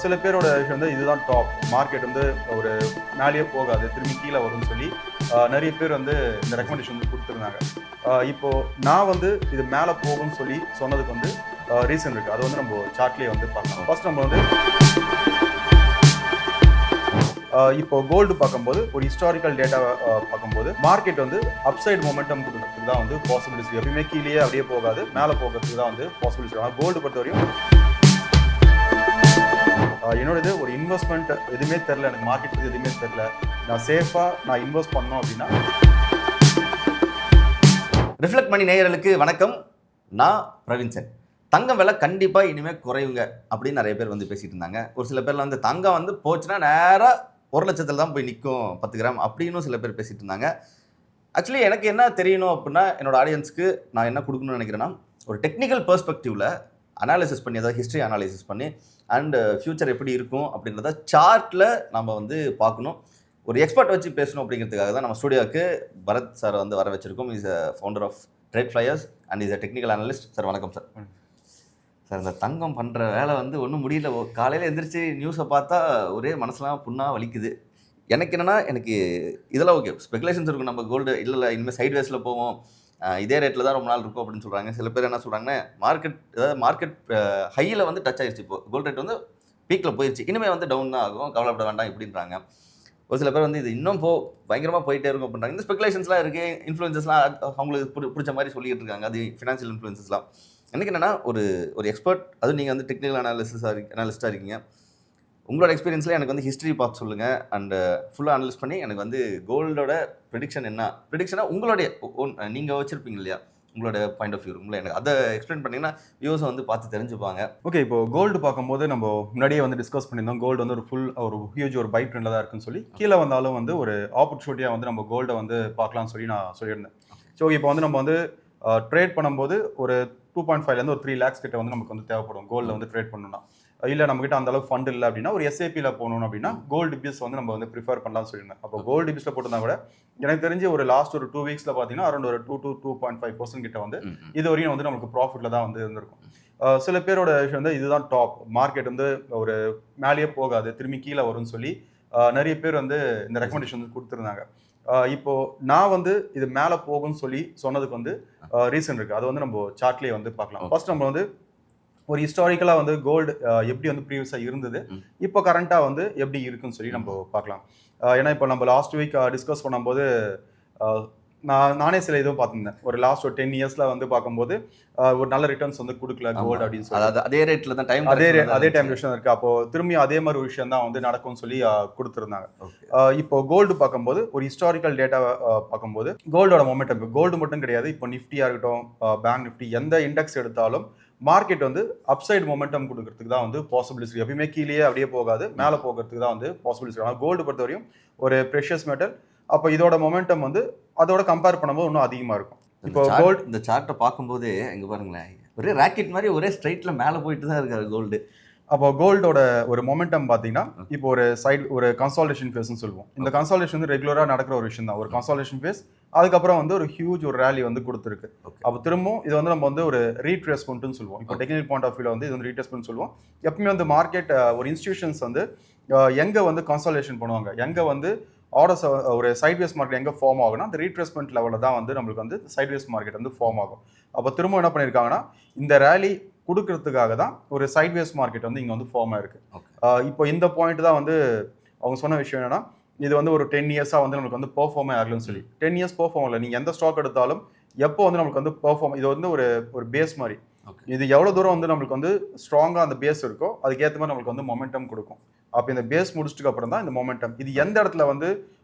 சில பேரோட விஷயம் வந்து இதுதான் டாப் மார்க்கெட் வந்து ஒரு மேலேயே போகாது திரும்பி கீழே வரும்னு சொல்லி நிறைய பேர் வந்து இந்த ரெக்கமெண்டேஷன் வந்து கொடுத்துருந்தாங்க. இப்போ நான் வந்து இது மேலே போகும்னு சொல்லி சொன்னதுக்கு வந்து ரீசன் இருக்குது. அது வந்து நம்ம சார்ட்லேயே வந்து பார்க்கலாம். ஃபர்ஸ்ட் நம்ம வந்து இப்போ கோல்டு பார்க்கும்போது ஒரு ஹிஸ்டாரிக்கல் டேட்டா பார்க்கும்போது மார்க்கெட் வந்து அப்சைட் மொமெண்டம் கொடுக்கறதுக்கு தான் வந்து பாசிபிலிட்டி. எப்பயுமே கீழே அப்படியே போகாது, மேலே போகிறதுக்கு தான் வந்து பாசிபிலிட்டி. ஆனால் கோல்டு பொறுத்தவரையும் என்னோடது ஒரு இன்வெஸ்ட்மெண்ட் எதுவுமே தெரில, எனக்கு மார்க்கெட் பற்றி எதுவுமே தெரில, நான் சேஃபாக நான் இன்வெஸ்ட் பண்ணோம் அப்படின்னா. ரிஃப்ளெக்ட் மணி நேயர்களுக்கு வணக்கம். நான் பிரவீன் சார். தங்கம் விலை கண்டிப்பாக இனிமேல் குறையுங்க அப்படின்னு நிறைய பேர் வந்து பேசிகிட்டு இருந்தாங்க. ஒரு சில பேர்லாம் வந்து தங்கம் வந்து போச்சுன்னா நேராக 1,00,000 தான் போய் நிற்கும் 10 கிராம் அப்படின்னு சில பேர் பேசிகிட்டு இருந்தாங்க. ஆக்சுவலி எனக்கு என்ன தெரியணும் அப்படின்னா, என்னோட ஆடியன்ஸ்க்கு நான் என்ன கொடுக்கணும்னு நினைக்கிறேன்னா, ஒரு டெக்னிக்கல் பெர்ஸ்பெக்டிவில் அனாலிசிஸ் பண்ணி, அதாவது ஹிஸ்ட்ரி அனாலிசிஸ் பண்ணி அண்ட் ஃப்யூச்சர் எப்படி இருக்கும் அப்படின்றத சார்ட்டில் நம்ம வந்து பார்க்கணும். ஒரு எக்ஸ்பர்ட் வச்சு பேசணும் அப்படிங்கிறதுக்காக தான் நம்ம ஸ்டூடியோவுக்கு பரத் சார் வந்து வர வச்சிருக்கோம். Is a founder of trade flyers and is a technical analyst. Sir வணக்கம் சார். சார், இந்த தங்கம் பண்ணுற வேலை வந்து ஒன்றும் முடியல. காலையில் எழுந்திரிச்சு நியூஸை பார்த்தா ஒரே மனசுலாம் புண்ணாக வலிக்குது. எனக்கு என்னென்னா, எனக்கு இதெல்லாம் ஓகே, ஸ்பெகுலேஷன்ஸ் இருக்கும். நம்ம கோல்டு இல்லை இனிமேல் சைட்வேஸில் போவோம், இதே ரேட்டில் தான் ரொம்ப நாள் இருக்கும் அப்படின்னு சொல்கிறாங்க. சில பேர் என்ன சொல்கிறாங்கன்னா, மார்க்கெட் ஹையில் வந்து டச் ஆகிடுச்சு. இப்போ கோல்டு ரேட் வந்து பீக்கில் போயிடுச்சு, இனிமேல் வந்து டவுன் தான் ஆகும், கவலைப்பட வேண்டாம் இப்படின்றாங்க. ஒரு சில பேர் வந்து இது இன்னும் பயங்கரமாக போயிட்டே இருக்கும் அப்படின்றாங்க. இந்த ஸ்பெகுலேஷன்ஸ்லாம் இருக்குது, இன்ஃப்ளூயன்சஸ்லாம் அவங்களுக்கு பிடிச்ச மாதிரி சொல்லிட்டு இருக்காங்க. அது ஃபினான்ஷியல் இன்ஃப்ளூயன்சஸ்லாம். எனக்கு என்னென்னா, ஒரு எக்ஸ்பர்ட், அதுவும் நீங்கள் வந்து டெக்னிக்கல் அனாலிஸ்ட்டாக இருக்கீங்க. உங்களோட எக்ஸ்பீரியன்ஸில் எனக்கு வந்து ஹிஸ்ட்ரி பார்த்து சொல்லுங்கள் அண்ட் ஃபுல்லாக அனலைஸ் பண்ணி எனக்கு வந்து கோல்டோட ப்ரெடிக்ஷன் ப்ரெடிக்ஷனாக உங்களுடைய நீங்கள் வச்சுருப்பீங்க இல்லையா, உங்களோட பாயிண்ட் ஆஃப் வியூ இருக்குங்களா, எனக்கு அதை எக்ஸ்பிளைன் பண்ணிங்கன்னா வியூஸை வந்து பார்த்து தெரிஞ்சுப்பாங்க. ஓகே, இப்போ கோல்டு பார்க்கும்போது நம்ம முன்னாடியே வந்து டிஸ்கஸ் பண்ணியிருந்தோம். கோல்டு வந்து ஒரு ஹியூஜ் ஒரு பை ட்ரெண்டில் தான் இருக்குன்னு சொல்லி, கீழே வந்தாலும் வந்து ஒரு ஆப்பர்ச்சுனிட்டியாக வந்து நம்ம கோல்டை வந்து பார்க்கலாம்னு சொல்லி நான் சொல்லியிருந்தேன். ஸோ இப்போ வந்து நம்ம வந்து ட்ரேட் பண்ணும்போது ஒரு 2.5லேருந்து ஒரு 3 lakhs கிட்ட வந்து நமக்கு வந்து தேவைப்படும் கோல்டில் வந்து ட்ரேட் பண்ணணும்னா. இல்லை நம்மகிட்ட அந்த அளவுக்கு ஃபண்ட் இல்லை அப்படின்னா ஒரு எஸ்ஐபியில் போகணும் அப்படின்னா கோல்டு டிபிஎஸ் வந்து நம்ம வந்து ப்ரிஃபர் பண்ணலாம்னு சொல்லியிருந்தேன். அப்போ கோல்டு டிபிஎஸ்ல போட்டிருந்தா கூட எனக்கு தெரிஞ்சு ஒரு லாஸ்ட் ஒரு 2 weeksல பார்த்தீங்கன்னா அரௌண்ட் ஒரு 2 to 2.5% கிட்ட வந்து இது வரையும் வந்து நமக்கு ப்ராஃபிட்டில் தான் வந்து இருந்திருக்கும். சில பேரோட விஷயம் வந்து இதுதான் டாப் மார்க்கெட் வந்து ஒரு மேலேயே போகாது திரும்பி கீழே வரும்னு சொல்லி நிறைய பேர் வந்து இந்த ரெக்கமெண்டேஷன் வந்து கொடுத்துருந்தாங்க. இப்போ நான் வந்து இது மேலே போகும்னு சொல்லி சொன்னதுக்கு வந்து ரீசன் இருக்குது. அது வந்து நம்ம சார்ட்லேயே வந்து பார்க்கலாம். ஃபர்ஸ்ட் நம்ம வந்து ஒரு ஹிஸ்டாரிக்கலாக வந்து கோல்டு எப்படி வந்து ப்ரீவியஸாக இருந்தது, இப்போ கரண்ட்டாக வந்து எப்படி இருக்குன்னு சொல்லி நம்ம பார்க்கலாம். ஏன்னா இப்போ நம்ம லாஸ்ட் வீக் டிஸ்கஸ் பண்ணும்போது நானே சில இதுவும் பார்த்துருந்தேன். ஒரு லாஸ்ட் ஒரு 10 yearsல வந்து பார்க்கும்போது ஒரு நல்ல ரிட்டர்ன்ஸ் வந்து கொடுக்கல கோல்டு அப்படின்னு சொல்லி, அதே ரேட்டில் தான் டைம் அதே டைம் விஷயம் இருக்குது. அப்போ திரும்பி அதே மாதிரி ஒரு விஷயம் தான் வந்து நடக்கும்னு சொல்லி கொடுத்துருந்தாங்க. இப்போ கோல்டு பார்க்கும்போது ஒரு ஹிஸ்டாரிக்கல் டேட்டா பார்க்கும்போது கோல்டோட மொமெண்டம், கோல்டு மட்டும் கிடையாது, இப்போ நிஃப்டியாக இருக்கட்டும், பேங்க் நிஃப்டி, எந்த இண்டெக்ஸ் எடுத்தாலும் மார்க்கெட் வந்து அப்சைட் மொமெண்டம் கொடுக்கறதுக்கு தான் வந்து பாசிபிலிட்டி. எப்பயுமே கீழே அப்படியே போகாது, மேலே போகிறதுக்கு தான் வந்து பாசிபிலிட்டி. ஆனால் கோல்டு பொறுத்தவரையும் ஒரு ப்ரெஷியஸ் மெட்டல், அப்போ இதோட மொமெண்டம் வந்து அதோட கம்பேர் பண்ணும்போது இன்னும் அதிகமாக இருக்கும். இப்போ கோல்டு இந்த சார்ட்டை பார்க்கும்போது இங்கே பாருங்களேன், ஒரே ராக்கெட் மாதிரி ஒரே ஸ்ட்ரைட்டில் மேலே போயிட்டு தான் இருக்காரு கோல்டு. அப்போ கோல்டோட ஒரு மொமெண்டம் பார்த்தீங்கன்னா இப்போ ஒரு கன்சாலிடேஷன் ஃபேஸ்ன்னு சொல்லுவோம். இந்த கன்சாலிடேஷன் வந்து ரெகுலராக நடக்கிற ஒரு விஷயம் தான். ஒரு கன்சாலிடேஷன் ஃபேஸ், அதுக்கப்புறம் வந்து ஒரு ஹியூஜ் ஒரு ரேலி வந்து கொடுத்துருக்கு. அப்போ திரும்பவும் இது வந்து நம்ம வந்து ஒரு ரீட்ரேஸ்மெண்ட்னு சொல்லுவோம். இப்போ டெக்னிக்கல் பாயிண்ட் ஆஃப் வியூவில் வந்து இது வந்து ரீட்ரேஸ்மெண்ட் சொல்லுவோம். எப்பவுமே வந்து மார்க்கெட் ஒரு இன்ஸ்டிடியூஷன்ஸ் வந்து எங்கே வந்து கன்சாலிடேஷன் பண்ணுவாங்க, எங்கே வந்து ஆர்டர்ஸ் ஒரு சைட்வேஸ் மார்க்கெட் எங்கே ஃபார்ம் ஆகுனா அந்த ரீட்ரேஸ்மெண்ட் லெவலில் தான் வந்து நம்மளுக்கு வந்து சைட்வேஸ் மார்க்கெட் வந்து ஃபார்ம் ஆகும். அப்போ திரும்ப என்ன பண்ணியிருக்காங்கன்னா, இந்த ரேலி கொடுக்கறதுக்காக தான் ஒரு சைட்வேஸ் மார்க்கெட் வந்து இங்கே வந்து ஃபார்ம் ஆயிருக்கு. இப்போ இந்த பாயிண்ட் தான் வந்து அவங்க சொன்ன விஷயம் என்னன்னா, இது வந்து ஒரு 10 yearsஸாக வந்து நம்மளுக்கு வந்து பெர்ஃபார்மே ஆகலன்னு சொல்லி. 10 years பெர்ஃபார்ம் ஆகல. நீங்கள் எந்த ஸ்டாக் எடுத்தாலும் எப்போ வந்து நமக்கு வந்து பெர்ஃபார்ம், இது வந்து ஒரு பேஸ் மாதிரி. இது எவ்வளோ தூரம் வந்து நம்மளுக்கு வந்து ஸ்ட்ராங்காக அந்த பேஸ் இருக்கோ அதுக்கேற்ற மாதிரி நம்மளுக்கு வந்து மொமெண்டம் கொடுக்கும். அப்போ இந்த பேஸ் முடிச்சுட்டு அப்புறம் தான் இந்த மொமெண்டம் இது எந்த இடத்துல வந்து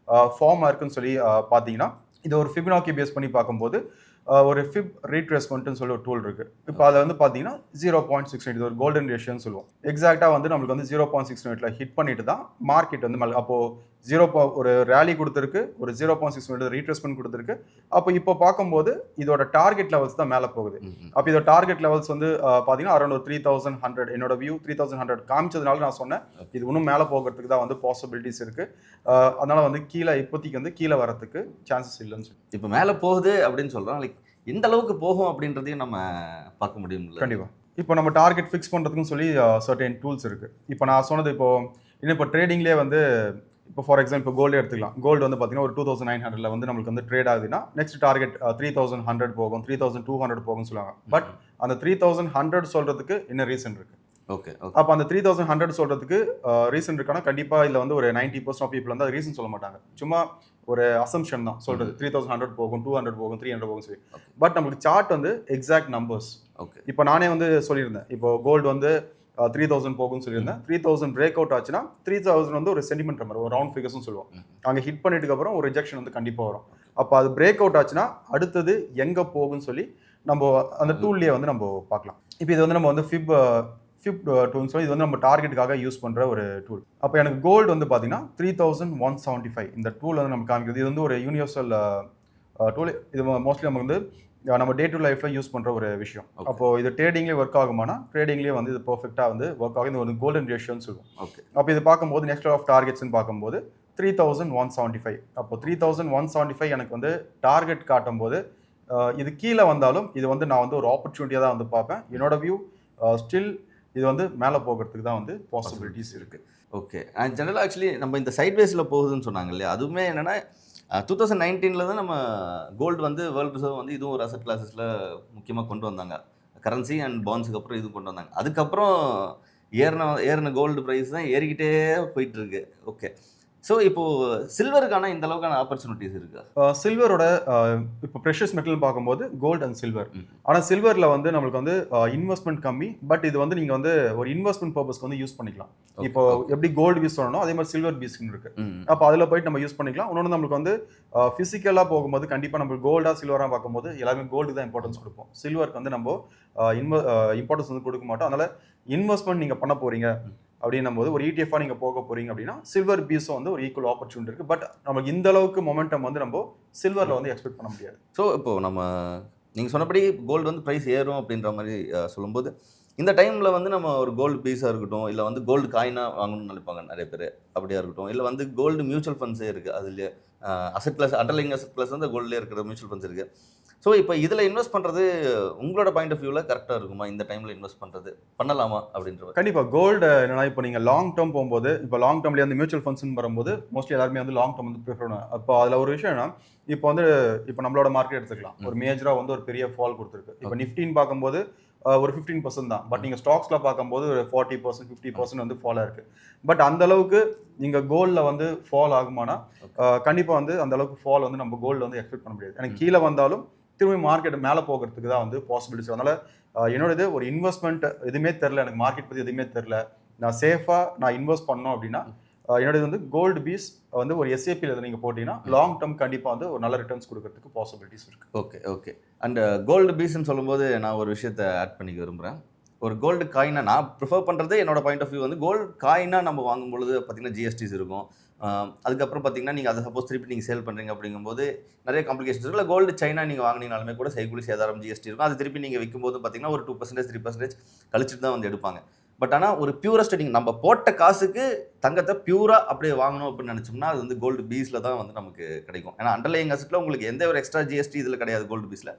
ஃபார்ம் ஆயிருக்குன்னு சொல்லி பார்த்தீங்கன்னா, இது ஒரு ஃபிபனாக்கி பேஸ் பண்ணி பார்க்கும்போது ஒரு ஃபிப் ரீட்ரேஸ்மெண்ட்னு சொல்லி ஒரு டூல் இருக்குது. இப்போ அதை வந்து பார்த்தீங்கன்னா 0.68, இது ஒரு கோல்டன் ரேஷியோன்னு சொல்லுவோம். எக்ஸாக்டாக வந்து நம்மளுக்கு வந்து 0.68 ஹிட் பண்ணிட்டு தான் மார்க்கெட் வந்து அப்போது ஒரு ரேலி கொடுத்துருக்கு, ஒரு 0.68 ரீட்ரேஸ்மெண்ட் கொடுத்துருக்கு. அப்போ இப்போ பார்க்கும்போது இதோட டார்கெட் லெவல்ஸ் தான் மேலே போகுது. அப்போ இதோட டார்கெட் லெவல்ஸ் வந்து பார்த்தீங்கன்னா அரௌண்ட் ஒரு 3100, என்னோட வியூ 3100 காமிச்சதுனால நான் சொன்னேன் இது இன்னும் மேலே போகிறதுக்கு தான் வந்து பாசிபிலிட்டிஸ் இருக்குது. அதனால வந்து இப்போதைக்கு வந்து கீழே வரதுக்கு சான்சஸ் இல்லைன்னு சொல்லி. இப்போ மேலே போகுது அப்படின்னு சொல்கிறோம், லைக் எந்த அளவுக்கு போகும் அப்படின்றதையும் நம்ம பார்க்க முடியும். கண்டிப்பாக இப்போ நம்ம டார்கெட் ஃபிக்ஸ் பண்ணுறதுக்குன்னு சொல்லி சர்டன் டூல்ஸ் இருக்குது. இப்போ நான் சொன்னது இன்னும் இப்போ ட்ரேடிங்லேயே வந்து இப்போ ஃபார் எக்ஸாம்பிள் கோல்டு எடுத்துக்கலாம். கோல்டு வந்து பார்த்தீங்கன்னா ஒரு 2900 வந்து நம்மளுக்கு வந்து ட்ரேட் ஆகுதுன்னா நெக்ஸ்ட் டார்கெட் 3100 போகும், 3200 போகும்னு சொல்லுவாங்க. பட் அந்த 3100 சொல்கிறதுக்கு என்ன ரீசன் இருக்குது? ஓகே. அப்போ அந்த 3100 சொல்கிறதுக்கு ரீசன் இருக்கானா? கண்டிப்பாக இதில் வந்து ஒரு 90% ஆஃப் பீப்புள் வந்து அது ரீசன் சொல்ல மாட்டாங்க. சும்மா ஒரு அசம்ஷன் தான் சொல்கிறது. 3100 போகும், 200 போகும், 300 போகும் சொல்லி. பட் நம்மளுக்கு சார்ட் வந்து எக்ஸாக்ட் நம்பர்ஸ். ஓகே. இப்போ நானே வந்து சொல்லியிருந்தேன். இப்போ கோல்டு வந்து 3000 போகும்னு சொல்லியிருந்தேன். 3000 பிரேக் அவுட் ஆச்சுன்னா 3000 வந்து ஒரு சென்டிமெண்ட் நம்பர், ஒரு ரவுண்ட் ஃபிகர்ஸ்னு சொல்லுவோம். அங்கே ஹிட் பண்ணிட்டு அப்புறம் ஒரு ரிஜெக்ஷன் வந்து கண்டிப்பாக வரும். அப்போ அது பிரேக் அவுட் ஆச்சுன்னா அடுத்தது எங்கே போகும்னு சொல்லி நம்ம அந்த டூல்லேயே வந்து நம்ம பார்க்கலாம். இப்போ இது வந்து நம்ம வந்து ஃபிப் டூல்னு சொல்லி இது வந்து நம்ம டார்கெட்டுக்காக யூஸ் பண்ணுற ஒரு டூல். அப்போ எனக்கு கோல்டு வந்து பார்த்தீங்கன்னா 3175 இந்த டூல் வந்து நம்ம காமிக்கிறது. இது வந்து ஒரு யூனிவர்சல் டூல். இது மோஸ்ட்லி நமக்கு வந்து நம்ம டே டு லைஃப்ல யூஸ் பண்ற ஒரு விஷயம். அப்போ இது ட்ரேடிங்லேயே ஒர்க் ஆகுமானா ட்ரேடிங்லேயே வந்து இது பெர்ஃபெக்டாக வந்து ஒர்க் ஆகும். இது ஒரு கோல்டன் ரேஷியோன்னு சொல்லுவோம். ஓகே. அப்போ இது பார்க்கும்போது நெக்ஸ்ட் ஆஃப் டார்கெட்ஸ்ன்னு பார்க்கும்போது 3175. அப்போ 3175 எனக்கு வந்து டார்கெட் காட்டும் போது இது கீழே வந்தாலும் இது வந்து நான் வந்து ஒரு ஆப்பர்ச்சுனிட்டியாக தான் வந்து பார்ப்பேன். என்னோட வியூ ஸ்டில் இது வந்து மேலே போகிறதுக்கு தான் வந்து பாசிபிலிட்டிஸ் இருக்குது. ஓகே. ஜெனரலாக ஆக்சுவலி நம்ம இந்த சைட்வேஸில் போகுதுன்னு சொன்னாங்க இல்லையா, அதுவுமே என்னென்னா 2019 தான் நம்ம கோல்டு வந்து வேர்ல்டு ரிசர்வ் வந்து இதுவும் ஒரு அசட் கிளாஸஸில் முக்கியமாக கொண்டு வந்தாங்க. கரன்சி அண்ட் பாண்ட்ஸுக்கு அப்புறம் இதுவும் கொண்டு வந்தாங்க. அதுக்கப்புறம் ஏறின கோல்டு ப்ரைஸ் தான் ஏறிக்கிட்டே போயிட்டு இருக்கு. ஓகே. ஸோ இப்போது சில்வருக்கான இந்த அளவுக்கான ஆப்பர்ச்சுனிட்டிஸ் இருக்கா? சில்வரோட இப்போ ப்ரெஷஸ் மெட்டல் பார்க்கும்போது கோல்டு அண்ட் சில்வர். ஆனால் சில்வரில் வந்து நம்மளுக்கு வந்து இன்வெஸ்ட்மெண்ட் கம்மி. பட் இது வந்து நீங்கள் வந்து ஒரு இன்வெஸ்ட்மெண்ட் பர்பஸ்க்கு வந்து யூஸ் பண்ணிக்கலாம். இப்போ எப்படி கோல்டு பீஸ் சொல்லணும் அதே மாதிரி சில்வர் பீஸ்ன்னு இருக்கு. அப்போ அதில் போயிட்டு நம்ம யூஸ் பண்ணிக்கலாம். இன்னொன்று நம்மளுக்கு வந்து ஃபிசிக்கலாக போகும்போது கண்டிப்பாக நம்ம கோல்டாக சில்வராக பார்க்கும்போது எல்லாமே கோல்டு தான் இம்பார்ட்டன்ஸ் கொடுப்போம். சில்வருக்கு வந்து நம்ம இம்பார்ட்டன்ஸ் வந்து கொடுக்க மாட்டோம். அதனால் இன்வெஸ்ட்மெண்ட் நீங்கள் பண்ண போகிறீங்க அப்படின்னும் போது ஒரு ETF நீங்கள் போக போறீங்க அப்படின்னா சில்வர் பீஸும் வந்து ஒரு ஈக்குவல் ஆப்பர்ச்சுனிட்டி இருக்குது. பட் நமக்கு இந்த அளவுக்கு மொமெண்டம் வந்து நம்ம சில்வரில் வந்து எக்ஸ்பெக்ட் பண்ண முடியாது. ஸோ இப்போது நம்ம நீங்கள் சொன்னபடி கோல்டு வந்து ப்ரைஸ் ஏறும் அப்படின்ற மாதிரி சொல்லும்போது இந்த டைமில் வந்து நம்ம ஒரு கோல்டு பீஸாக இருக்கட்டும், இல்லை வந்து கோல்டு காயினாக வாங்கணும்னு நினைப்பாங்க நிறைய பேர், அப்படியா இருக்கட்டும், இல்லை வந்து கோல்டு மியூச்சுவல் ஃபண்ட்ஸே இருக்குது. அதுலேயே asset plus underlying asset plus வந்து கோல்ட்லேயே இருக்கிற மியூச்சுவல் ஃபண்ட்ஸ் இருக்குது. ஸோ இப்போ இதில் இன்வெஸ்ட் பண்ணுறது உங்களோட பாயிண்ட் ஆஃப் வியூவில் கரெக்டாக இருக்குமா? இந்த டைமில் இன்வெஸ்ட் பண்ணுறது பண்ணலாமா அப்படின்ற? கண்டிப்பாக கோல்டு என்னன்னா இப்போ நீங்கள் லாங் டேர்ம் போகும்போது இப்போ லாங் டேர்ம்லேயே வந்து மியூச்சுவல் ஃபண்ட்ஸ்னு வரும்போது மோஸ்ட்லி எல்லாருமே வந்து லாங் டேர்ம் வந்து ப்ரிஃபர் பண்ணுவாங்க. அப்போ அதில் ஒரு விஷயம் என்ன, இப்போ நம்மளோட மார்க்கெட் எடுத்துக்கலாம். ஒரு மேஜராக வந்து ஒரு பெரிய ஃபால் கொடுத்துருக்கு. இப்போ நிஃப்டின்னு பார்க்கும்போது ஒரு 15% தான். பட் நீங்கள் ஸ்டாக்ஸில் பார்க்கும்போது ஒரு 40% 50% வந்து ஃபாலாக இருக்குது. பட் அந்த அளவுக்கு நீங்கள் கோல்டில் வந்து ஃபால் ஆகுமானா கண்டிப்பாக வந்து அந்த அளவுக்கு ஃபால் வந்து நம்ம கோல்டில் வந்து எக்ஸ்பெக்ட் பண்ண முடியாது. எனக்கு கீழே வந்தாலும் திரும்பி மார்க்கெட் மேலே போகிறதுக்கு தான் வந்து பாசிபிலிட்டிஸ். அதனால் என்னோடது ஒரு இன்வெஸ்ட்மெண்ட் எதுவுமே தெரில, எனக்கு மார்க்கெட் பற்றி எதுவுமே தெரில, நான் சேஃபாக நான் இன்வெஸ்ட் பண்ணோம் அப்படின்னா என்னோடது வந்து கோல்டு பீஸ் வந்து ஒரு SIPயில் நீங்கள் போட்டிங்கன்னா லாங் டேர்ம் கண்டிப்பாக வந்து ஒரு நல்ல ரிட்டர்ன்ஸ் கொடுக்கறதுக்கு பாசிபிலிட்டிஸ் இருக்குது. ஓகே. ஓகே. அண்ட் கோல்டு பீஸ்ன்னு சொல்லும்போது நான் ஒரு விஷயத்தை ஆட் பண்ணிக்க விரும்புகிறேன். ஒரு கோல்டு காயினாக நான் ப்ரிஃபர் பண்ணுறது என்னோட பாயிண்ட் ஆஃப் வியூ வந்து கோல்டு காயினாக நம்ம வாங்கும்பொழுது பார்த்திங்கன்னா GSTs இருக்கும். அதுக்கப்புறம் பார்த்தீங்கன்னா நீங்கள் அதை சப்போஸ் திருப்பி நீங்கள் சேல் பண்ணுறீங்க அப்படிங்கும்போது நிறைய காம்ப்ளிகேஷன்ஸ் இருக்கும். இல்லை கோல்டு சைனா நீங்கள் வாங்கினீங்கனாலுமே கூட செய்கூலி சேதாரம் GST இருக்கும். அது திருப்பி நீங்கள் விற்கும்போது பார்த்தீங்கன்னா ஒரு 2% 3% கழிச்சிட்டு தான் வந்து எடுப்பாங்க. பட் ஆனால் ஒரு பியூரஸ்ட் நீங்கள் நம்ம போட்ட காசுக்கு தங்கத்தை பியூராக அப்படியே வாங்கணும் அப்படின்னு நினச்சோம்னா அது வந்து கோல்டு பீஸில் தான் வந்து நமக்கு கிடைக்கும். ஏன்னா அண்டர்லைங் அசட்டில் உங்களுக்கு எந்த ஒரு எக்ஸ்ட்ரா GST இதில் கிடையாது கோல்டு பீஸில்.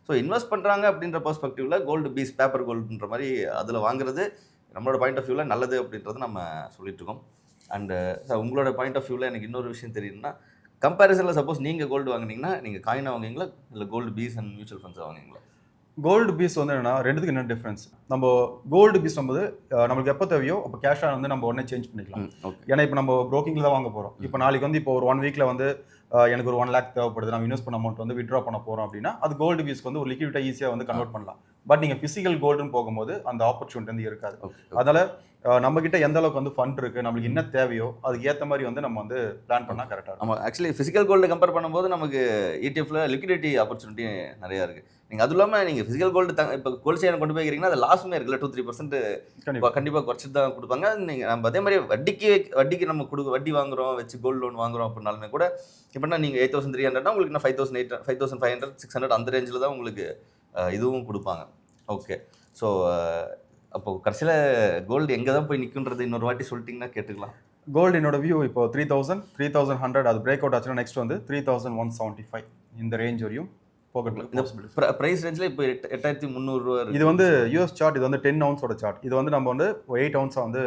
ஸோ இன்வெஸ்ட் பண்ணுறாங்க அப்படின்ற பெர்ஸ்பெக்டிவில் கோல்டு பீஸ் பேப்பர் கோல்டுன்ற மாதிரி அதில் வாங்குறது நம்மளோட பாயிண்ட் ஆஃப் வியூவில் நல்லது அப்படின்றது நம்ம சொல்லிட்டு இருக்கோம். அண்டு உங்களோட பாயிண்ட் ஆஃப் வியூவில் எனக்கு இன்னொரு விஷயம் தெரியுதுன்னா, கம்பேரிசனில் சப்போஸ் நீங்கள் கோல்டு வாங்கினீங்கன்னா நீங்கள் காயினாக வாங்குவீங்களா இல்லை கோல்டு பீஸ் அண்ட் மியூச்சுவல் ஃபண்ட்ஸாக வாங்குவீங்களா? கோல்டு பீஸ் வந்து என்னன்னா ரெண்டுத்துக்கு என்ன டிஃப்ரென்ஸ், நம்ம கோல்டு பீஸ் போது நம்மளுக்கு எப்போ தேவையோ அப்போ கேஷாக வந்து நம்ம உடனே சேஞ்ச் பண்ணிக்கலாம். ஏன்னா இப்போ நம்ம ப்ரோக்கிங்கில் தான் வாங்க போகிறோம். இப்போ நாளைக்கு வந்து இப்போ ஒரு 1 வீக்கில் வந்து எனக்கு ஒரு 1 lakh தேவைப்படுது, நம்ம இன்வெஸ்ட் பண்ண அமௌண்ட் வந்து வித்ட்ரா பண்ண போகிறோம் அப்படின்னா அது கோல்டு பீஸ்க்கு வந்து ஒரு லிக்விட்டாக ஈஸியாக வந்து கன்வெர்ட் பண்ணலாம். பட் நீங்கள் ஃபிசிக்கல் கோல்டுன்னு போகும்போது அந்த ஆப்பர்ச்சுனிட்டி வந்து இருக்காது. அதனால் நம்மக்கிட்ட எந்த அளவுக்கு வந்து ஃபண்ட் இருக்குது, நம்மளுக்கு என்ன தேவையோ அதுக்கு ஏற்ற மாதிரி வந்து நம்ம வந்து பிளான் பண்ணால் கரெக்டாக இருக்கும். நம்ம ஆக்சுவலி ஃபிசிக்கல் கோல்டு கம்பேர் பண்ணும்போது நமக்கு ETFல லிக்விடிட்டி ஆப்பர்ச்சுனிட்டி நிறையா இருக்குது. நீங்கள் அதுவும் இல்லாமல் நீங்கள் ஃபிசிக்கல் கோல்டு இப்போ கோல்டு செயினை கொண்டு போய்க்கிறீங்கன்னா அது லாஸுமே இருக்குல்ல, 2-3% கண்டிப்பாக குறைச்சிட்டு தான் கொடுப்பாங்க. நீங்கள் நம்ம அதே மாதிரி வட்டிக்கு நம்ம வட்டி வாங்குகிறோம் வச்சு கோல்டு லோன் வாங்குகிறோம் அப்படின்னாலுமே கூட இப்போனா நீங்கள் 8,300 உங்களுக்கு இன்னும் 5,500 600 அந்த ரேஞ்சில் தான் உங்களுக்கு இதுவும் கொடுப்பாங்க. ஓகே. ஸோ அப்போது கடைசியில் கோல்டு எங்கே தான் போய் நிற்குன்றது இன்னொரு வாட்டி சொல்லிட்டிங்கன்னா கேட்டுக்கலாம். கோல்டு என்னோட வியூ இப்போ 3,000 3,100 அது பிரேக் அவுட் ஆச்சுன்னா நெக்ஸ்ட் வந்து 3,175 இந்த ரேஞ்ச் வரையும் போகிறதுக்கு இந்த possibilities. ப்ரைஸ் ரேஞ்சில் இப்போ 8,300 ரூபா இது வந்து யூஎஸ் சார்ட், இது வந்து 10 ounce சார்ட். இது வந்து நம்ம வந்து 8 ounce வந்து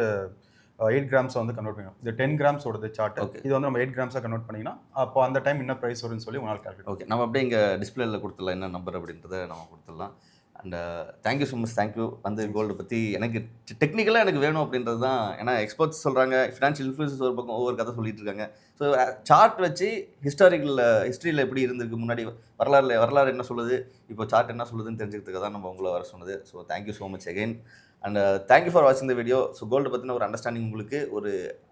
8 கிராம்ஸ் வந்து கன்வெர்ட் பண்ணிக்கணும். இது 10 கிராம்ஸ் ஓடது சார்ட். Okay. இது வந்து நம்ம 8 கிராம்ஸாக கன்வெர்ட் பண்ணிங்கன்னா அப்போ அந்த டைம் என்ன ப்ரைஸ் வரும்னு சொல்லி உங்களால் கால்குலேட். ஓகே, நம்ம அப்படியே இங்கே டிஸ்பிளேல கொடுத்துடலாம் என்ன நம்பர் அப்படின்றத நம்ம கொடுத்துடலாம். And thank you so much, thank you. வந்து கோல்டு பற்றி எனக்கு டெக்னிக்கலாக எனக்கு வேணும் அப்படின்றது தான். ஏன்னா எக்ஸ்பர்ட்ஸ் சொல்கிறாங்க, ஃபினான்ஷியல் இன்ஃப்ளூயன்சஸ் ஒரு பக்கம் ஒவ்வொரு கதை சொல்லிட்டு இருக்காங்க. ஸோ சார்ட் வச்சு ஹிஸ்ட்ரியில் எப்படி இருந்திருக்கு, முன்னாடி வரலாறு என்ன சொல்லுது, இப்போ சார்ட் என்ன சொல்லுதுன்னு தெரிஞ்சுக்கிறதுக்கு தான் நம்ம உங்களை வர சொன்னது. So thank you so much again. And thank you for வாட்சிங் த வீடியோ. ஸோ கோல்டு பற்றின ஒரு அண்டர்ஸ்டாண்டிங் உங்களுக்கு ஒரு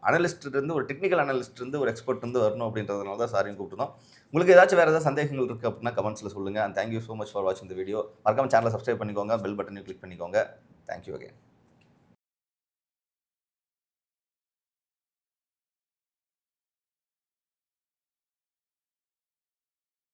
அனலிஸ்ட்லேருந்து, ஒரு டெக்னிக்கல் அனலிஸ்ட்லேருந்து, ஒரு எக்ஸ்பர்ட் வந்து வரணும் அப்படின்றதுனால தான் சாரியும் கூப்பிட்டுருந்தோம். உங்களுக்கு ஏதாச்சும் வேறு ஏதாவது சந்தேகங்கள் இருக்குது அப்படின்னா கமெண்ட்ஸில் சொல்லுங்கள். And thank you so much for வாட்சிங் த வீடியோ. மறக்காம சேனலை சப்ஸ்கிரைப் பண்ணிக்கோங்க, பெல் பட்டனையும் கிளிக் பண்ணிக்கோங்க. Thank you again.